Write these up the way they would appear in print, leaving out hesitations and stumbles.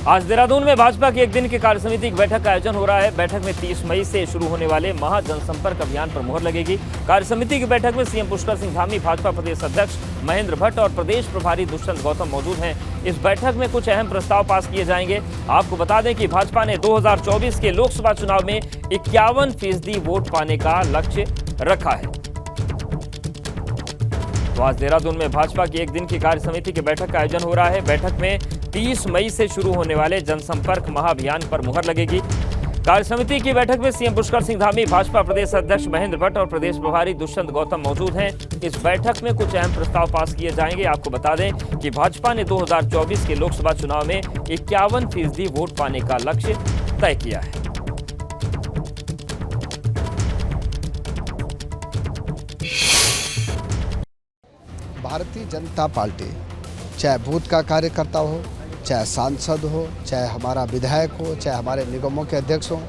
आज देहरादून में भाजपा की एक दिन की कार्यसमिति की बैठक का आयोजन हो रहा है। बैठक में 30 मई से शुरू होने वाले महा जनसंपर्क अभियान पर मुहर लगेगी। कार्यसमिति की बैठक में सीएम पुष्कर सिंह धामी, भाजपा प्रदेश अध्यक्ष महेंद्र भट्ट और प्रदेश प्रभारी दुष्यंत गौतम मौजूद हैं। इस बैठक में कुछ अहम प्रस्ताव पास किए जाएंगे। आपको बता दें कि भाजपा ने 2024 के लोकसभा चुनाव में 51% वोट पाने का लक्ष्य रखा है। तो आज देहरादून में भाजपा की एक दिन की कार्यसमिति की बैठक का आयोजन हो रहा है। बैठक में 30 मई से शुरू होने वाले जनसंपर्क महाअभियान पर मुहर लगेगी। कार्यसमिति की बैठक में सीएम पुष्कर सिंह धामी, भाजपा प्रदेश अध्यक्ष महेंद्र भट्ट और प्रदेश प्रभारी दुष्यंत गौतम मौजूद हैं। इस बैठक में कुछ अहम प्रस्ताव पास किए जाएंगे। आपको बता दें कि भाजपा ने 2024 के लोकसभा चुनाव में 51% वोट पाने का लक्ष्य तय किया है। भारतीय जनता पार्टी चाहे बूथ का कार्यकर्ता हो, चाहे सांसद हो, चाहे हमारा विधायक हो, चाहे हमारे निगमों के अध्यक्ष हो,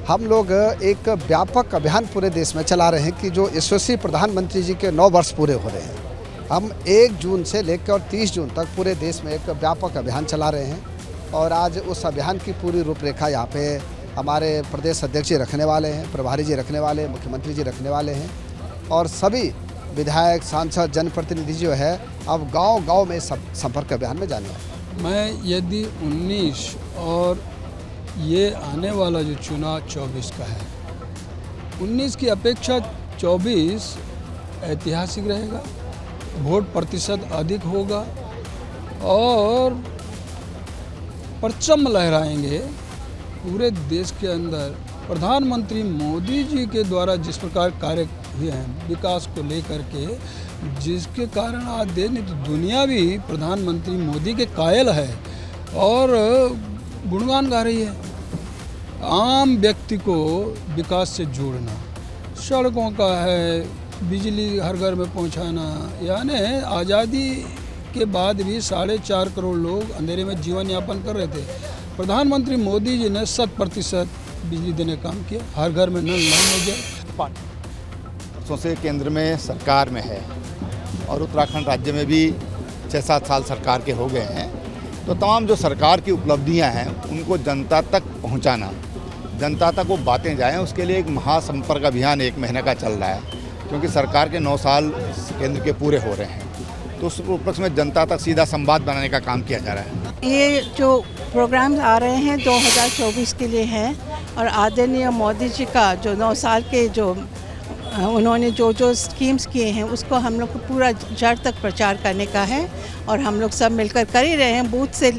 हम लोग एक व्यापक अभियान पूरे देश में चला रहे हैं कि जो यशस्वी प्रधानमंत्री जी के 9 वर्ष पूरे हो रहे हैं। हम 1 जून से लेकर 30 जून तक पूरे देश में एक व्यापक अभियान चला रहे हैं और आज उस अभियान की पूरी रूपरेखा यहाँ पे हमारे प्रदेश अध्यक्ष जी रखने वाले हैं, प्रभारी जी रखने वाले हैं, मुख्यमंत्री जी रखने वाले हैं और सभी विधायक, सांसद, जनप्रतिनिधि जो है अब गांव-गांव में संपर्क अभियान में जाने वाले। मैं यदि 19 और ये आने वाला जो चुनाव 24 का है, 19 की अपेक्षा 24 ऐतिहासिक रहेगा, वोट प्रतिशत अधिक होगा और परचम लहराएंगे पूरे देश के अंदर। प्रधानमंत्री मोदी जी के द्वारा जिस प्रकार कार्य हुए हैं विकास को लेकर के, जिसके कारण आज दुनिया भी प्रधानमंत्री मोदी के कायल है और गुणगान गा रही है। आम व्यक्ति को विकास से जोड़ना, सड़कों का है, बिजली हर घर में पहुंचाना, यानी आज़ादी के बाद भी 4.5 करोड़ लोग अंधेरे में जीवन यापन कर रहे थे। प्रधानमंत्री मोदी जी ने 100% बिजली देने का काम किया, हर घर में नल लग गया। वर्षों से केंद्र में सरकार में है और उत्तराखंड राज्य में भी 6-7 साल सरकार के हो गए हैं। तो तमाम जो सरकार की उपलब्धियां हैं उनको जनता तक पहुंचाना, जनता तक वो बातें जाएं, उसके लिए एक महासंपर्क अभियान 1 महीने का चल रहा है, क्योंकि सरकार के 9 साल केंद्र के पूरे हो रहे हैं। तो उस उपलक्ष्य में जनता तक सीधा संवाद बनाने का काम किया जा रहा है। ये जो प्रोग्राम्स आ रहे हैं 2024 के लिए हैं और आदरणीय मोदी जी का जो 9 साल के जो उन्होंने जो स्कीम्स किए हैं उसको हम लोग को पूरा जड़ तक प्रचार करने का है और हम लोग सब मिलकर कर ही रहे हैं, बूथ से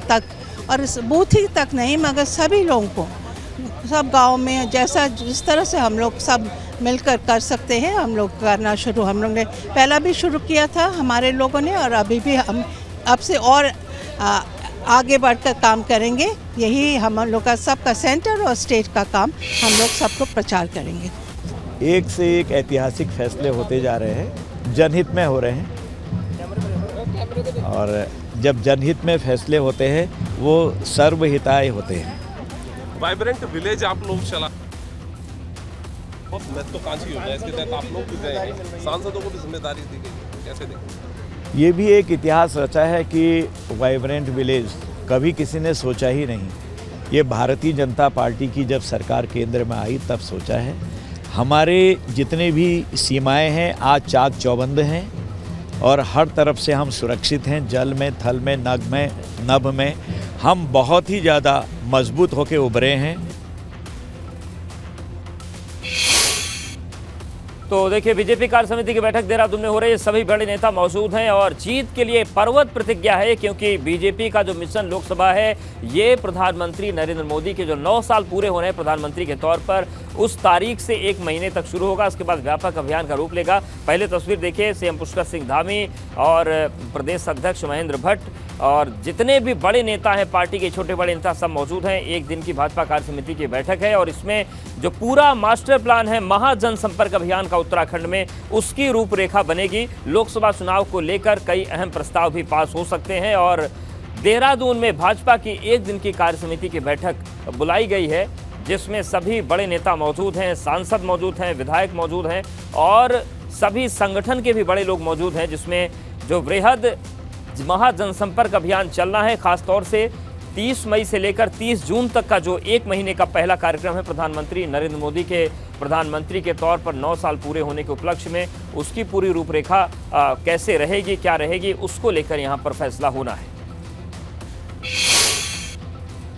तक। और बूथ ही तक नहीं मगर सभी लोगों को, सब गांव में जिस तरह से हम लोग सब मिलकर कर सकते हैं हम लोग करना शुरू, हम लोग ने पहला भी शुरू किया था हमारे लोगों ने और अभी भी हम अब से और आगे बढ़कर काम करेंगे। यही हम लोग का सबका सेंटर और स्टेट का काम, हम लोग सबको प्रचार करेंगे। एक से एक ऐतिहासिक फैसले होते जा रहे हैं, जनहित में हो रहे हैं और जब जनहित में फैसले होते हैं वो सर्वहिताय होते हैं। वाइब्रेंट विलेज आप लोग चला बहुत महत्वाकांक्षी योजना है, इसके तहत आप लोग भी गए हैं, सांसदों को भी जिम्मेदारी दी गई है, कैसे देखें? ये भी एक इतिहास रचा है कि वाइब्रेंट विलेज कभी किसी ने सोचा ही नहीं। ये भारतीय जनता पार्टी की जब सरकार केंद्र में आई तब सोचा है। हमारे जितने भी सीमाएं हैं आज चाक चौबंद हैं और हर तरफ से हम सुरक्षित हैं, जल में, थल में, नभ में हम बहुत ही ज़्यादा मजबूत होकर उभरे हैं। तो देखिए, बीजेपी कार्य समिति की बैठक देहरादून में हो रही है, सभी बड़े नेता मौजूद हैं और जीत के लिए पर्वत प्रतिज्ञा है, क्योंकि बीजेपी का जो मिशन लोकसभा है ये प्रधानमंत्री नरेंद्र मोदी के जो 9 साल पूरे हो रहे हैं प्रधानमंत्री के तौर पर, उस तारीख से 1 महीने तक शुरू होगा। उसके बाद व्यापक अभियान का रूप लेगा। पहले तस्वीर देखिए, सीएम पुष्कर सिंह धामी और प्रदेश अध्यक्ष महेंद्र भट्ट और जितने भी बड़े नेता हैं पार्टी के, छोटे बड़े नेता सब मौजूद हैं। एक दिन की भाजपा कार्य समिति की बैठक है और इसमें जो पूरा मास्टर प्लान है महा जनसंपर्क अभियान का उत्तराखंड में, उसकी रूपरेखा बनेगी। लोकसभा चुनाव को लेकर कई अहम प्रस्ताव भी पास हो सकते हैं और देहरादून में भाजपा की एक दिन की कार्य समिति की बैठक बुलाई गई है, जिसमें सभी बड़े नेता मौजूद हैं, सांसद मौजूद हैं, विधायक मौजूद हैं और सभी संगठन के भी बड़े लोग मौजूद हैं, जिसमें जो वृहद महा जनसंपर्क अभियान चलना है, खासतौर से 30 मई से लेकर 30 जून तक का जो 1 महीने का पहला कार्यक्रम है प्रधानमंत्री नरेंद्र मोदी के प्रधानमंत्री के तौर पर 9 साल पूरे होने के उपलक्ष्य में, उसकी पूरी रूपरेखा कैसे रहेगी, क्या रहेगी, उसको लेकर यहाँ पर फैसला होना है।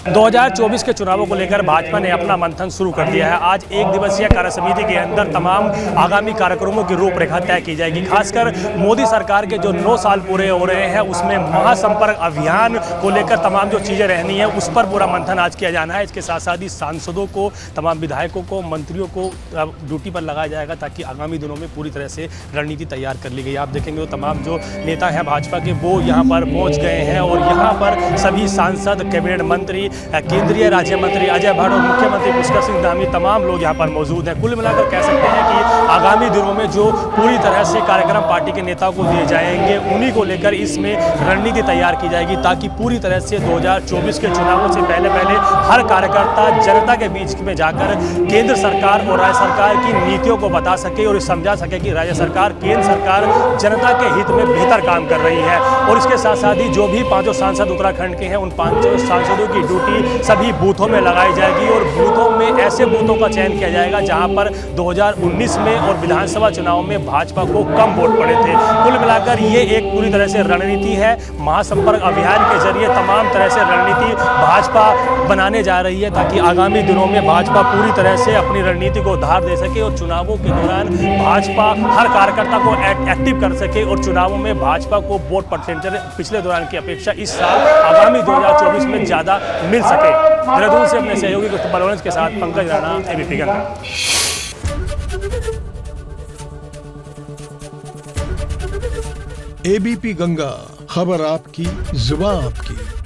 2024 के चुनावों को लेकर भाजपा ने अपना मंथन शुरू कर दिया है। आज एक दिवसीय कार्य समिति के अंदर तमाम आगामी कार्यक्रमों की रूपरेखा तय की जाएगी। खासकर मोदी सरकार के जो 9 साल पूरे हो रहे हैं उसमें महासंपर्क अभियान को लेकर तमाम जो चीज़ें रहनी है उस पर पूरा मंथन आज किया जाना है। इसके साथ साथ ही सांसदों को, तमाम विधायकों को, मंत्रियों को ड्यूटी पर लगाया जाएगा ताकि आगामी दिनों में पूरी तरह से रणनीति तैयार कर ली गई। आप देखेंगे तो तमाम जो नेता हैं भाजपा के वो यहाँ पर पहुँच गए हैं और यहाँ पर सभी सांसद, कैबिनेट मंत्री, केंद्रीय राज्य मंत्री अजय भट्ट और मुख्यमंत्री पुष्कर सिंह धामी तमाम लोग यहाँ पर मौजूद हैं। कुल मिलाकर कह सकते हैं कि आगामी दिनों में जो पूरी तरह से कार्यक्रम पार्टी के नेताओं को दिए जाएंगे उन्हीं को लेकर इसमें रणनीति तैयार की जाएगी ताकि पूरी तरह से 2024 के चुनावों से पहले हर कार्यकर्ता जनता के बीच में जाकर केंद्र सरकार और राज्य सरकार की नीतियों को बता सके और समझा सके कि राज्य सरकार, केंद्र सरकार जनता के हित में बेहतर काम कर रही है। और इसके साथ साथ ही जो भी 5 सांसद उत्तराखंड के हैं उन 5 सांसदों की ड्यूटी सभी बूथों में लगाई जाएगी और बूथों में ऐसे बूथों का चयन किया जाएगा जहां पर 2019 में और विधानसभा चुनाव में भाजपा को कम वोट पड़े थे। कुल मिलाकर ये एक पूरी तरह से रणनीति है। महासंपर्क अभियान के जरिए तमाम तरह से रणनीति भाजपा बनाने जा रही है ताकि आगामी दिनों में भाजपा पूरी तरह से अपनी रणनीति को धार दे सके और चुनावों के दौरान भाजपा हर कार्यकर्ता को एक्टिव कर सके और चुनावों में भाजपा को वोट परसेंटेज पिछले दौरान की अपेक्षा इस साल आगामी 2024 में ज़्यादा मिल सके। देहरादून से अपने सहयोगी बलवंत के साथ पंकज राणा, एबीपी गंगा। एबीपी गंगा, खबर आपकी, जुबान आपकी।